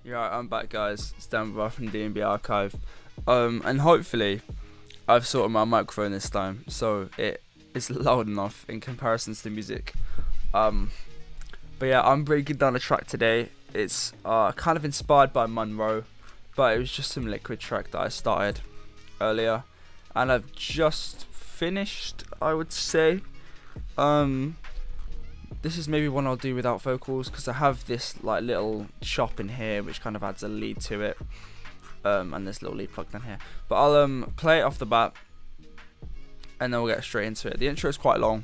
Yeah, I'm back, guys. It's Dan from D&B Archive, and hopefully I've sorted my microphone this time, so it is loud enough in comparison to the music. But yeah, I'm breaking down a track today. It's kind of inspired by Monroe, but it was just some liquid track that I started earlier, and I've just finished, I would say. This is maybe one I'll do without vocals because I have this like little chop in here which kind of adds a lead to it, and this little lead plugged in here. But I'll play it off the bat and then we'll get straight into it. The intro is quite long,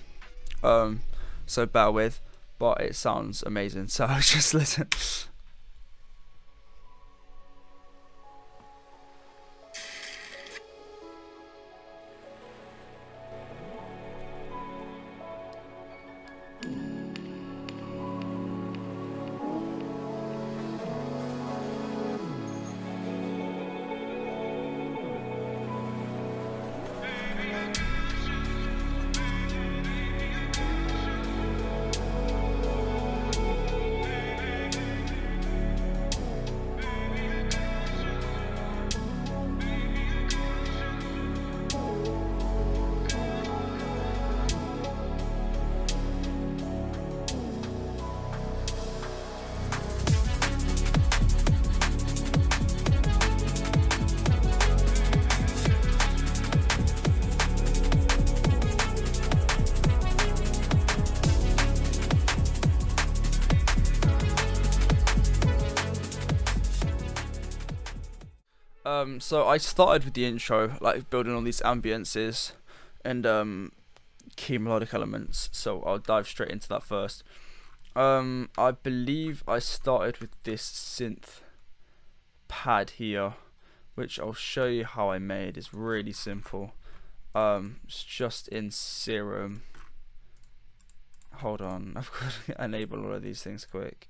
so bear with, but it sounds amazing, so just listen. So I started with the intro, like building all these ambiences and key melodic elements, so I'll dive straight into that first. I believe I started with this synth pad here, which I'll show you how I made. It's really simple. It's just in Serum. Hold on, I've got to enable all of these things quick.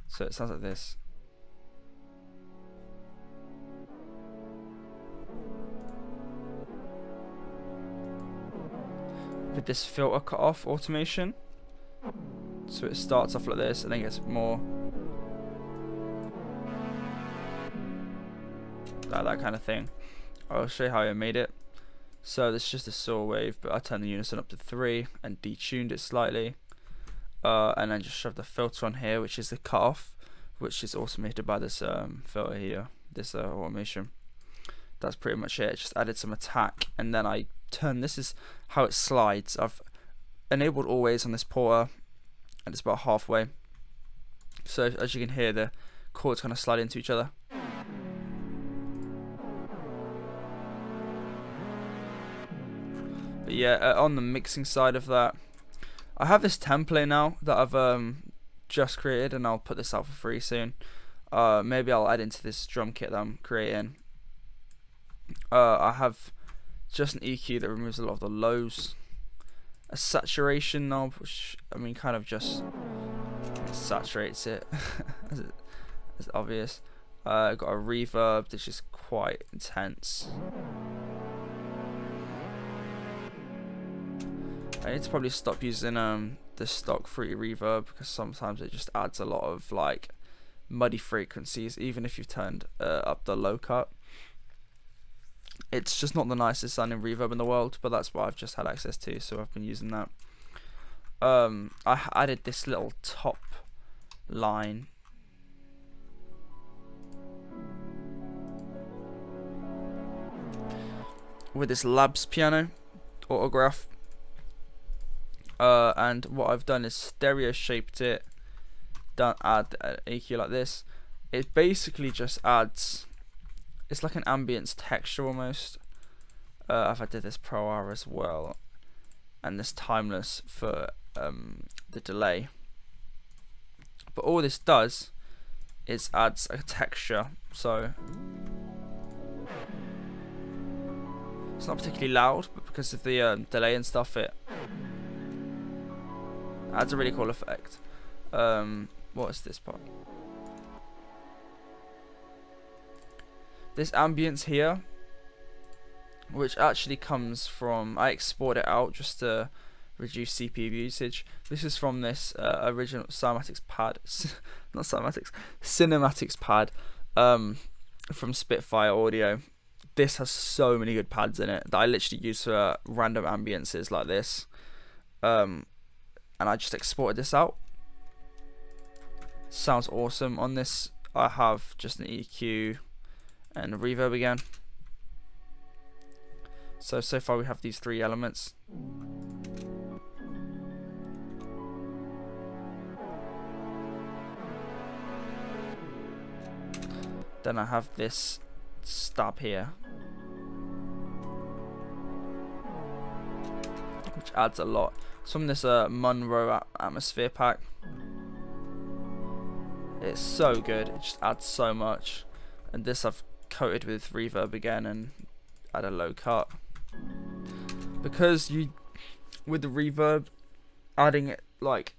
So it sounds like this. With this filter cut off automation, so it starts off like this and then gets more like that kind of thing. I'll show you how I made it. So this is just a saw wave, but I turned the unison up to 3 and detuned it slightly, and then just shoved the filter on here, which is the cutoff, which is automated by this filter here, this automation. That's pretty much it. Just added some attack, and then I turn, this is how it slides. I've enabled always on this porter, and it's about halfway, so as you can hear, the chords kind of slide into each other. But yeah, on the mixing side of that, I have this template now that I've just created, and I'll put this out for free soon. Maybe I'll add into this drum kit that I'm creating. I have just an EQ that removes a lot of the lows, a saturation knob, which I mean kind of just saturates it as obvious. Got a reverb that's just quite intense. I need to probably stop using the stock free reverb because sometimes it just adds a lot of like muddy frequencies, even if you've turned up the low cut. It's just not the nicest sounding reverb in the world, but that's what I've just had access to, so I've been using that. I added this little top line with this Labs piano autograph, and what I've done is stereo shaped it, don't add an EQ like this. It basically just adds, it's like an ambience texture almost. If I did this Pro R as well, and this timeless for the delay. But all this does is adds a texture, so it's not particularly loud, but because of the delay and stuff, it adds a really cool effect. What is this part? This ambience here, which actually comes from, I export it out just to reduce CPU usage. This is from this original Cymatics pad. not cinematics, cinematics pad from Spitfire Audio. This has so many good pads in it that I literally use for random ambiences like this. And I just exported this out. Sounds awesome. On this I have just an EQ and a reverb again. So far we have these 3 elements. Then I have this stab here, which adds a lot. It's from this Monroe atmosphere pack. It's so good, it just adds so much. And this I've coated with reverb again and add a low cut. Because with the reverb, adding it like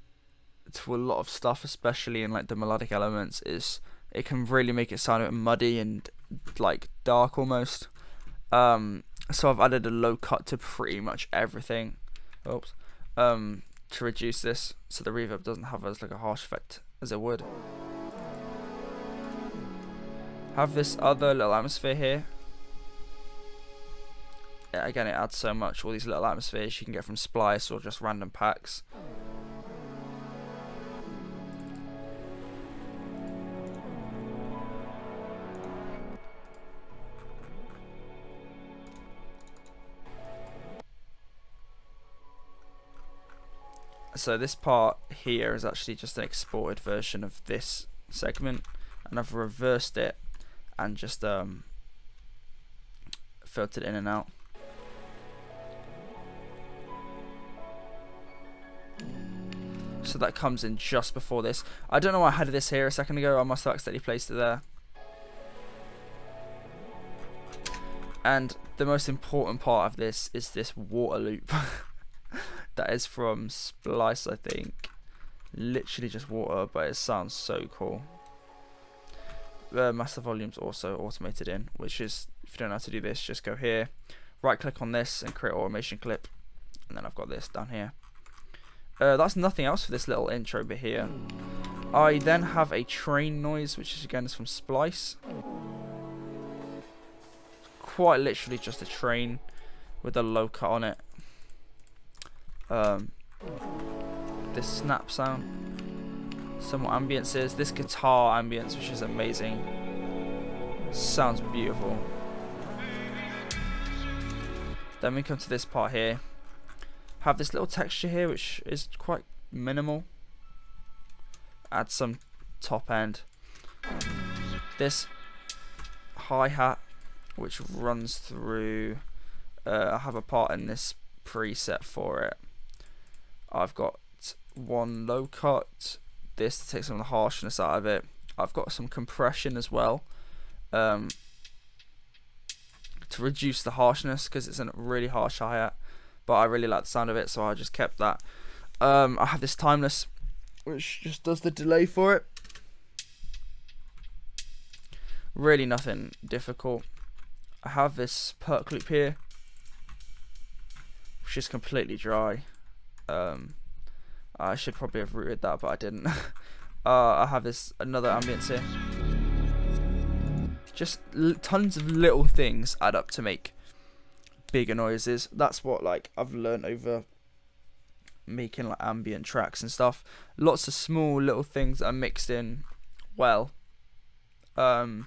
to a lot of stuff, especially in like the melodic elements, it can really make it sound a bit muddy and like dark almost. So I've added a low cut to pretty much everything. Oops. To reduce this so the reverb doesn't have as like a harsh effect as it would. Have this other little atmosphere here. Yeah, again, it adds so much. All these little atmospheres you can get from Splice or just random packs. So this part here is actually just an exported version of this segment, and I've reversed it and just filtered in and out. So that comes in just before this. I don't know why I had this here a second ago. I must have accidentally placed it there. And the most important part of this is this water loop. That is from Splice, I think. Literally just water, but it sounds so cool. Master volume's also automated in, which is, if you don't know how to do this, just go here, right click on this and create automation clip, and then I've got this down here. That's nothing else for this little intro bit here. I then have a train noise, which is again from Splice. Quite literally just a train with a low cut on it. This snap sound, some more ambiences, this guitar ambience, which is amazing, sounds beautiful. Then we come to this part here, have this little texture here which is quite minimal, add some top end, this hi-hat which runs through, I have a part in this preset for it. I've got one low cut, this to take some of the harshness out of it. I've got some compression as well, to reduce the harshness, because it's a really harsh hi-hat, but I really like the sound of it, so I just kept that. I have this timeless, which just does the delay for it. Really nothing difficult. I have this perk loop here, which is completely dry. I should probably have routed that, but I didn't. I have this another ambience here. Just tons of little things add up to make bigger noises. That's what like I've learned over making like ambient tracks and stuff. Lots of small little things that are mixed in well, add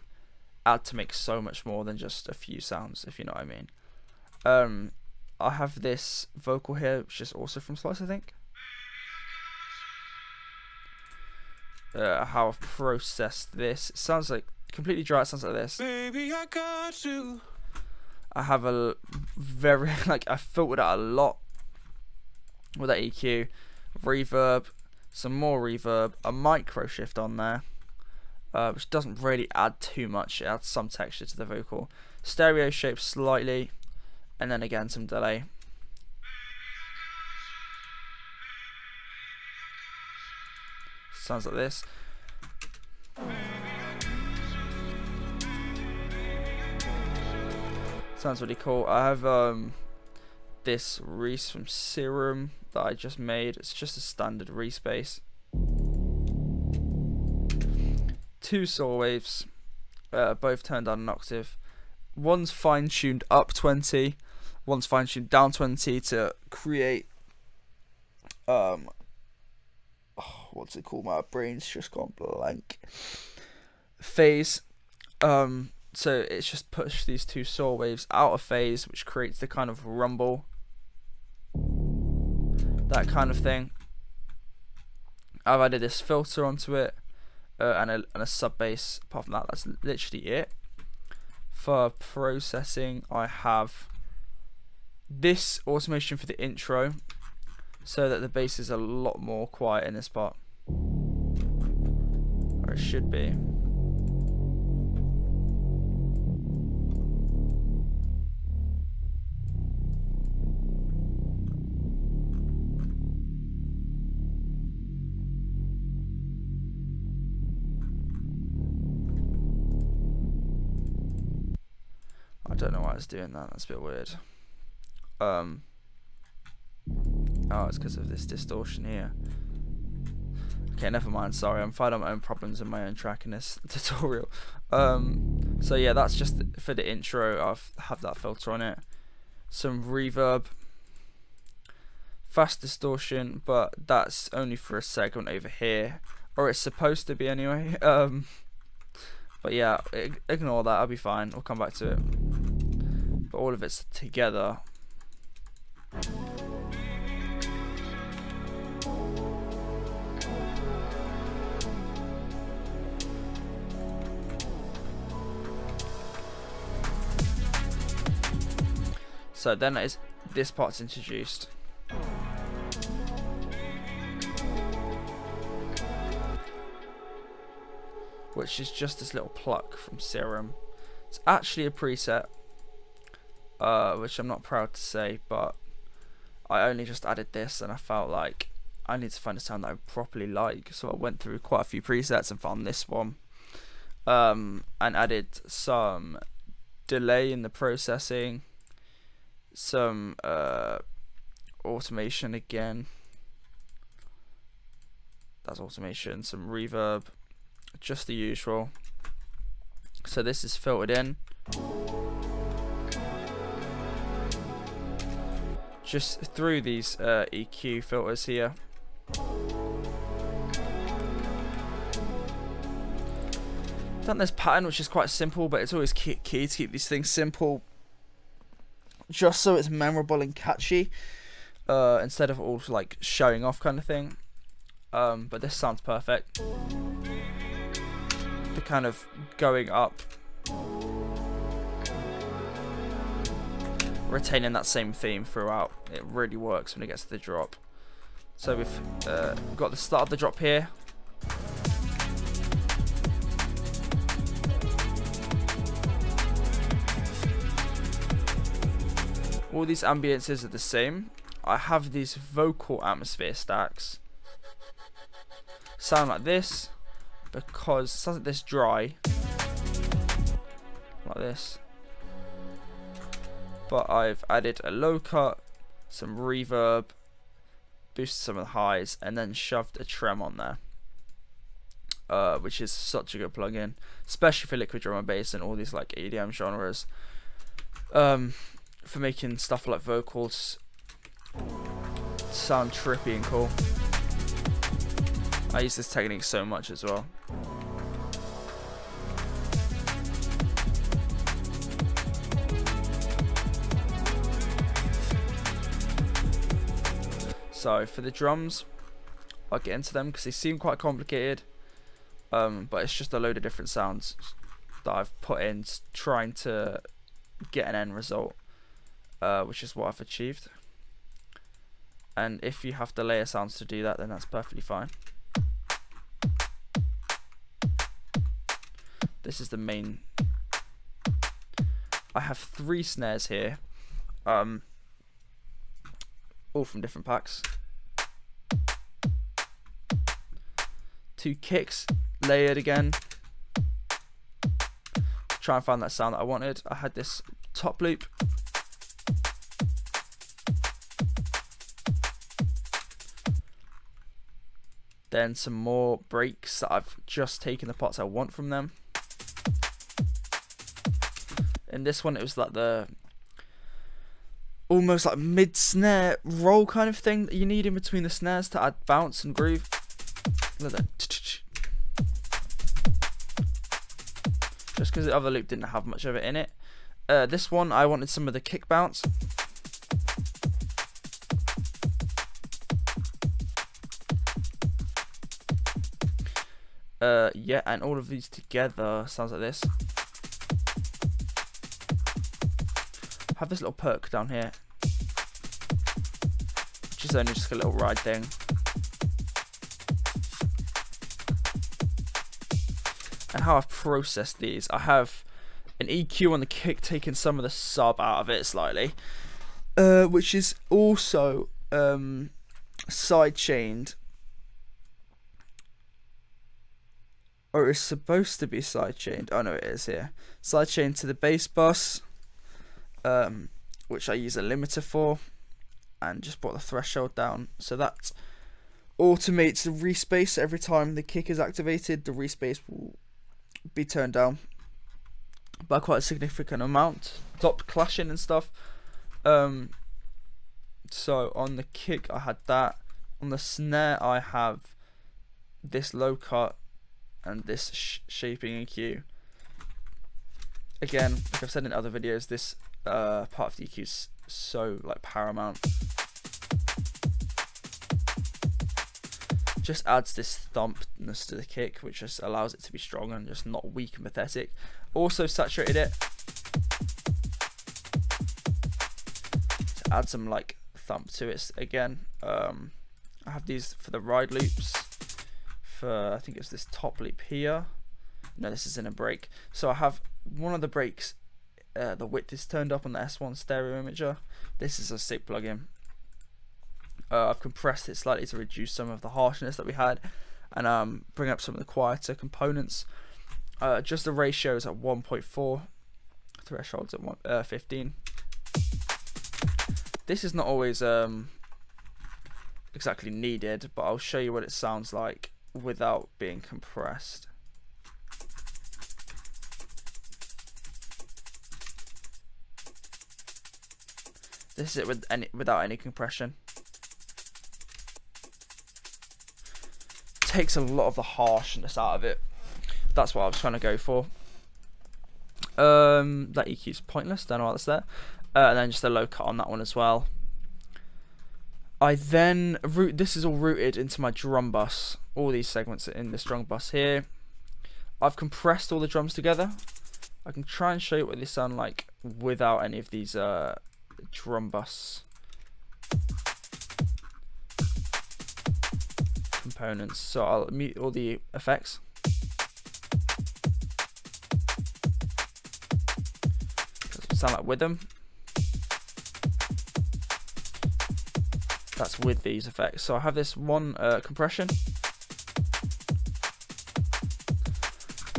to make so much more than just a few sounds, if you know what I mean. I have this vocal here, which is also from Splice, I think. How I've processed this. It sounds like completely dry. It sounds like this. Baby, I got you. I have a very I filtered out a lot with that EQ, reverb, some more reverb, a micro shift on there, which doesn't really add too much. It adds some texture to the vocal. Stereo shape slightly, and then again some delay. Sounds like this. Sounds really cool. I have this Reese from Serum that I just made. It's just a standard Reese bass. two saw waves, both turned down an octave. One's fine-tuned up 20, one's fine-tuned down 20 to create what's it called? My brain's just gone blank. Phase. So it's just pushed these two saw waves out of phase, which creates the kind of rumble, that kind of thing. I've added this filter onto it, and a sub bass. Apart from that, that's literally it. For processing, I have this automation for the intro, so that the bass is a lot more quiet in this part, or it should be. I don't know why it's doing that. That's a bit weird. Oh, it's because of this distortion here. Okay, never mind. Sorry, I'm finding my own problems in my own track in this tutorial. So yeah, that's just for the intro. I have that filter on it. Some reverb, fast distortion, but that's only for a segment over here, or it's supposed to be anyway. But yeah, ignore that. I'll be fine. I'll come back to it. But all of it's together. So then this part's introduced. Which is just this little pluck from Serum. It's actually a preset, which I'm not proud to say, but I only just added this and I felt like I need to find a sound that I properly like. So I went through quite a few presets and found this one, and added some delay in the processing, some automation again. That's automation, some reverb, just the usual. So this is filtered in just through these EQ filters here. Done this pattern, which is quite simple, but it's always key to keep these things simple, just so it's memorable and catchy, instead of all like showing off kind of thing. But this sounds perfect. The kind of going up, retaining that same theme throughout. It really works when it gets to the drop. So we've got the start of the drop here. All these ambiences are the same. I have these vocal atmosphere stacks. Sound like this, because it sounds like this dry, like this. But I've added a low cut, some reverb, boosted some of the highs, and then shoved a trem on there, which is such a good plugin, especially for liquid drum and bass and all these like EDM genres, for making stuff like vocals sound trippy and cool. I use this technique so much as well. So for the drums, I'll get into them because they seem quite complicated, but it's just a load of different sounds that I've put in trying to get an end result, which is what I've achieved. And if you have to layer sounds to do that, then that's perfectly fine. This is the main. I have 3 snares here, all from different packs. 2 kicks layered again. Try and find that sound that I wanted. I had this top loop. Then some more breaks that I've just taken the parts I want from them. In this one, it was like the almost like mid snare roll kind of thing that you need in between the snares to add bounce and groove. Look at that. Just because the other loop didn't have much of it in it. This one, I wanted some of the kick bounce. Yeah, and all of these together sounds like this. I have this little perk down here, which is only just a little ride thing. And how I've processed these, I have an EQ on the kick, taking some of the sub out of it slightly, which is also side chained, or is supposed to be side chained. Oh no, it is here. Side chained to the bass bus, which I use a limiter for, and just brought the threshold down, so that automates the respace. Every time the kick is activated, the respace will be turned down by quite a significant amount, stop clashing and stuff. So on the kick I had that. On the snare I have this low cut and this shaping EQ. Again, like I've said in other videos, this part of the EQ is so like paramount. Just adds this thumpness to the kick, which just allows it to be strong and just not weak and pathetic. Also saturated it to add some like thump to it again. I have these for the ride loops. For I think it's this top loop here. No, this is in a break. So I have one of the breaks. The width is turned up on the S1 stereo imager. This is a sick plugin. I've compressed it slightly to reduce some of the harshness that we had, and bring up some of the quieter components. Just the ratios at 1.4, thresholds at 15. This is not always exactly needed, but I'll show you what it sounds like without being compressed. This is it without any compression. Takes a lot of the harshness out of it. That's what I was trying to go for. That EQ's pointless, don't know why that's there. And then just a low cut on that one as well. I then this is all routed into my drum bus. All these segments are in this drum bus here. I've compressed all the drums together. I can try and show you what they sound like without any of these drum bus components. So I'll mute all the effects. Sound like with them. That's with these effects. So I have this one compression,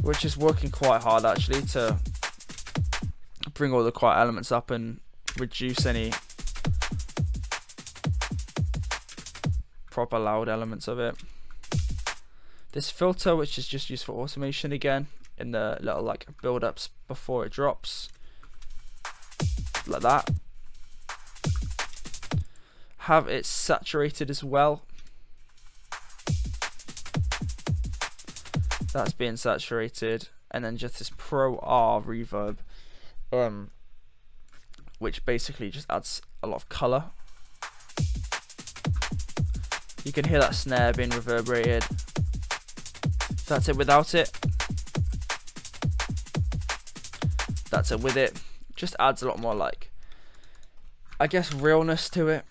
which is working quite hard actually to bring all the quiet elements up and reduce any proper loud elements of it. This filter, which is just used for automation again, in the little like build-ups before it drops, like that. Have it saturated as well. That's being saturated, and then just this Pro R reverb, which basically just adds a lot of color. You can hear that snare being reverberated. That's it without it. That's it with it. Just adds a lot more, like, I guess, realness to it.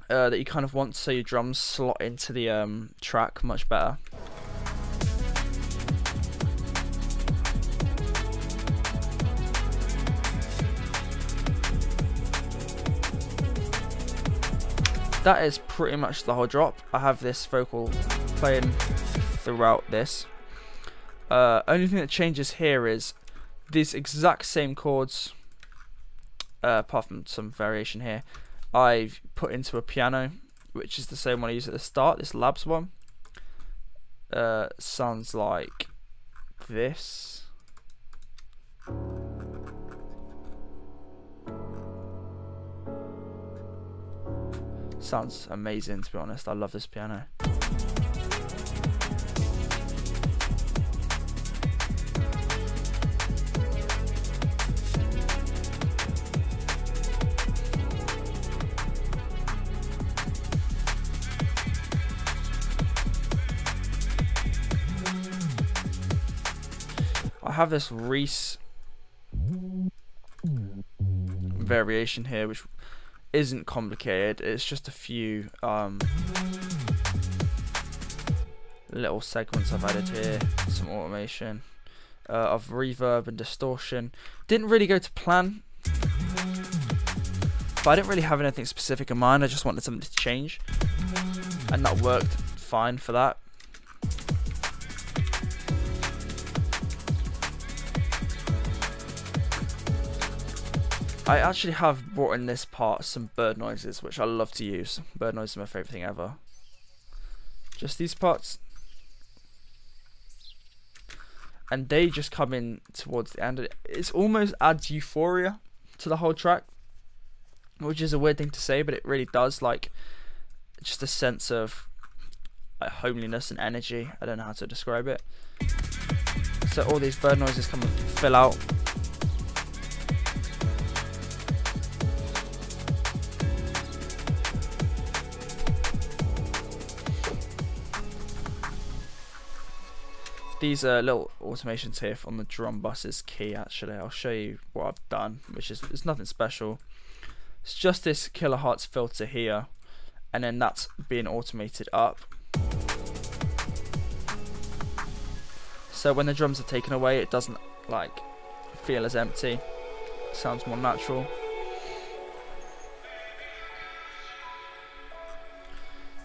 That you kind of want, so your drums slot into the track much better. That is pretty much the whole drop. I have this vocal playing throughout this. Only thing that changes here is these exact same chords, apart from some variation here, I've put into a piano which is the same one I used at the start, this Labs one, sounds like this. Sounds amazing, to be honest. I love this piano. I have this Reese variation here, which isn't complicated. It's just a few little segments I've added here, some automation of reverb and distortion. Didn't really go to plan, but I didn't really have anything specific in mind. I just wanted something to change, and that worked fine for that. I actually have brought in this part some bird noises, which I love to use. Bird noises are my favourite thing ever. Just these parts. And they just come in towards the end. It almost adds euphoria to the whole track, which is a weird thing to say, but it really does. Like, just a sense of homeliness and energy. I don't know how to describe it. So all these bird noises come and fill out. These little automations here on the drum bus is key. Actually, I'll show you what I've done, which is it's nothing special. It's just this kilohertz filter here, and then that's being automated up. So when the drums are taken away, it doesn't like feel as empty. It sounds more natural.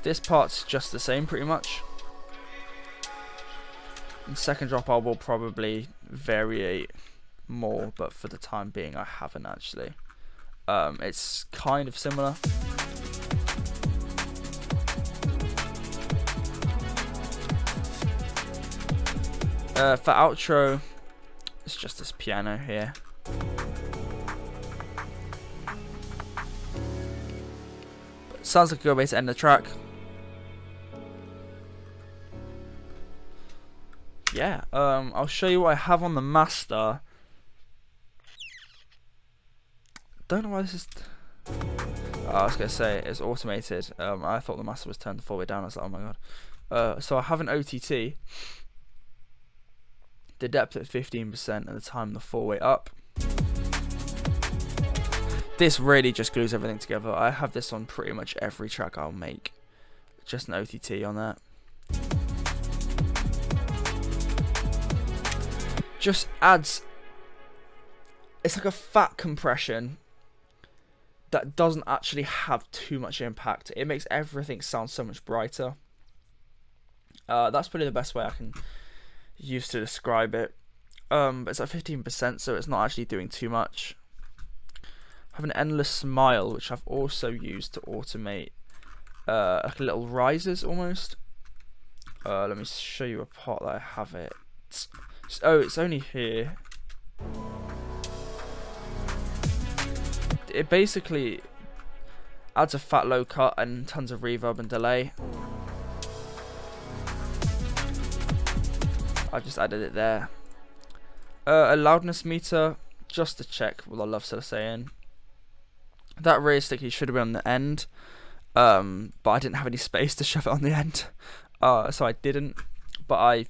This part's just the same pretty much. In second drop I will probably vary more, but for the time being I haven't actually. It's kind of similar. For outro, it's just this piano here. But it sounds like a good way to end the track. Yeah, I'll show you what I have on the master. Don't know why this is. I was gonna say it's automated. I thought the master was turned the full way down. I was like, oh my god. So I have an OTT. The depth at 15% and the time the full way up. This really just glues everything together. I have this on pretty much every track I'll make. Just an OTT on that. Just adds, it's like a fat compression that doesn't actually have too much impact. It makes everything sound so much brighter. That's probably the best way I can use to describe it. But it's at 15%, so it's not actually doing too much. I have an endless smile, which I've also used to automate like little risers almost. Let me show you a part that I have it. Oh, it's only here. It basically adds a fat low cut and tons of reverb and delay. I just added it there. A loudness meter, just to check what the loves are saying. That realistically should have been on the end, but I didn't have any space to shove it on the end, so I didn't. But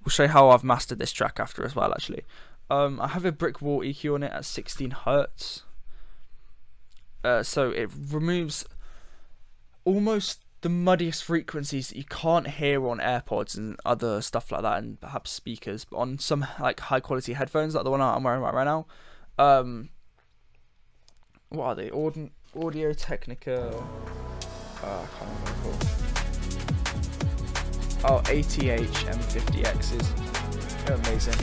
we'll show you how I've mastered this track after as well. Actually, I have a brick wall EQ on it at 16 Hz, so it removes almost the muddiest frequencies that you can't hear on AirPods and other stuff like that, and perhaps speakers. But on some like high quality headphones, like the one I'm wearing right now, what are they? Audio Technica. I can't remember what they're called. Oh, ATH M50Xs. They're amazing.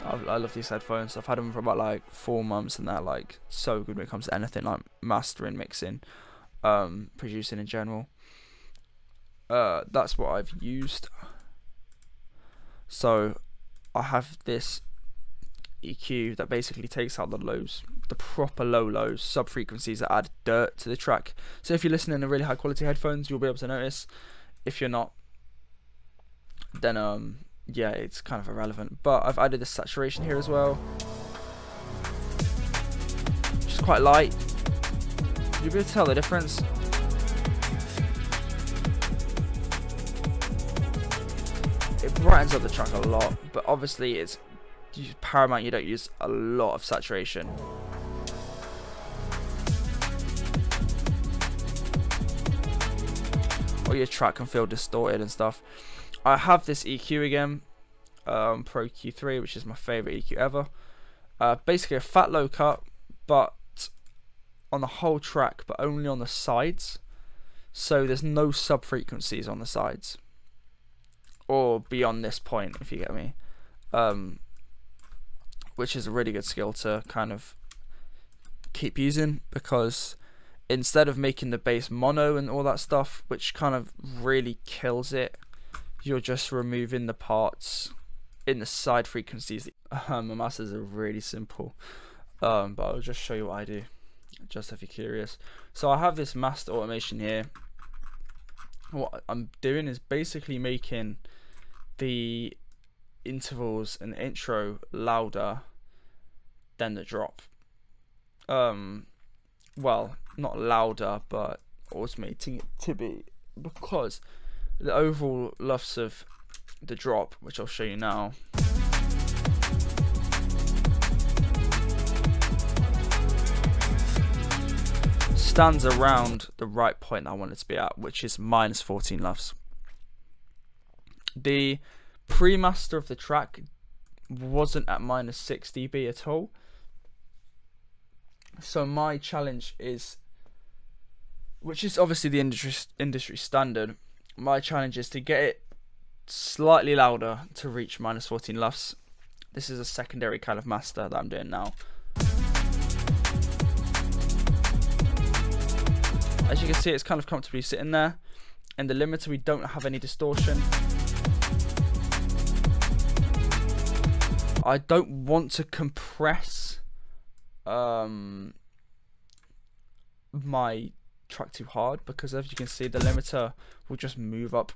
I love these headphones. I've had them for about like 4 months, and they're like so good when it comes to anything like mastering, mixing. producing in general. That's what I've used. So I have this EQ that basically takes out the lows, the proper lows, sub frequencies that add dirt to the track. So if you're listening to really high quality headphones, you'll be able to notice. If you're not, then yeah, it's kind of irrelevant. But I've added the saturation here as well, which is quite light. You'll be able to tell the difference. It brightens up the track a lot, but obviously it's paramount you don't use a lot of saturation. Or your track can feel distorted and stuff. I have this EQ again, Pro Q3, which is my favorite EQ ever. Basically a fat low cut, but on the whole track, but only on the sides. So there's no sub frequencies on the sides, or beyond this point, if you get me. Which is a really good skill to kind of keep using, because instead of making the bass mono and all that stuff, which kind of really kills it, you're just removing the parts in the side frequencies. My masters are really simple, but I'll just show you what I do, just if you're curious. So I have this master automation here. What I'm doing is basically making the intervals and the intro louder than the drop. Well, not louder, but automating it to be, because the overall lufts of the drop, which I'll show you now, stands around the right point I want it to be at, which is -14 lufts. The pre-master of the track wasn't at -6 dB at all. So my challenge is, which is obviously the industry standard, my challenge is to get it slightly louder to reach -14 lufts. This is a secondary kind of master that I'm doing now. As you can see, it's kind of comfortably sitting there. In the limiter, we don't have any distortion. I don't want to compress my track too hard, because as you can see, the limiter will just move up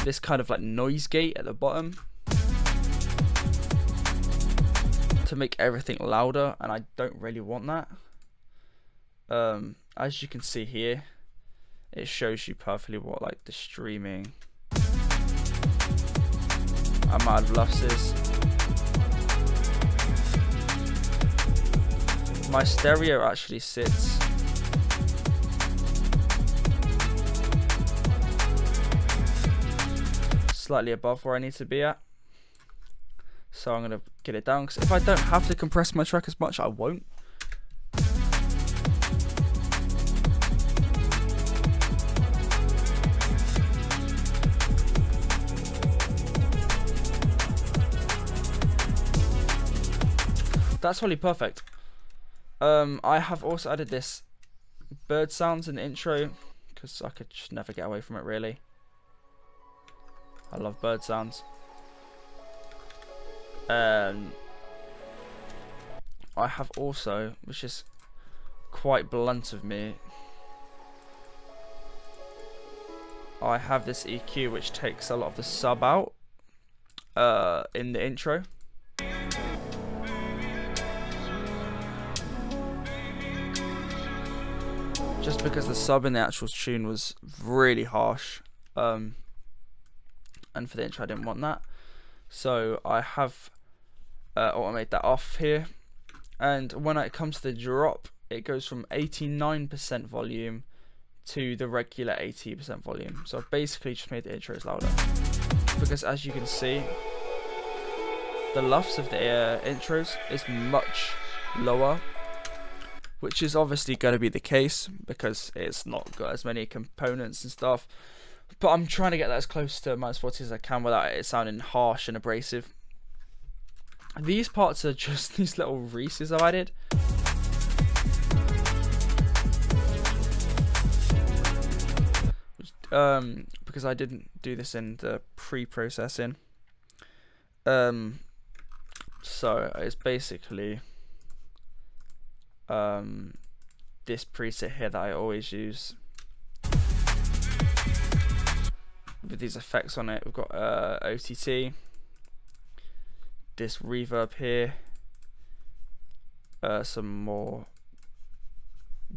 this kind of like noise gate at the bottom to make everything louder, and I don't really want that. As you can see here, it shows you perfectly what like the streaming amount of lufts is. My stereo actually sits slightly above where I need to be at, so I'm gonna get it down, because if I don't have to compress my track as much, I won't. That's really perfect. I have also added this bird sounds in the intro, because I could just never get away from it really. I love bird sounds. I have also, which is quite blunt of me, I have this EQ which takes a lot of the sub out in the intro. Just because the sub in the actual tune was really harsh, and for the intro I didn't want that, so I have automated that off here. And when it comes to the drop, it goes from 89% volume to the regular 80% volume. So I've basically just made the intros louder, because as you can see, the lufts of the intros is much lower, which is obviously going to be the case because it's not got as many components and stuff. But I'm trying to get that as close to -40 as I can without it sounding harsh and abrasive. These parts are just these little Reeses I've added. because I didn't do this in the pre-processing. So it's basically this preset here that I always use with these effects on it. We've got OTT, this reverb here, some more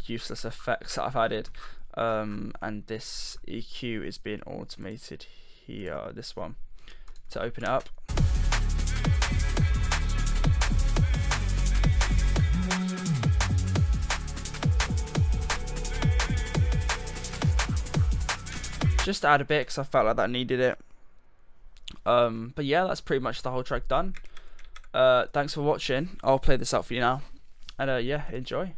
useless effects that I've added, and this EQ is being automated here, this one, to open it up. Just to add a bit because I felt like that needed it. But yeah, that's pretty much the whole track done. Thanks for watching. I'll play this out for you now, and yeah, enjoy.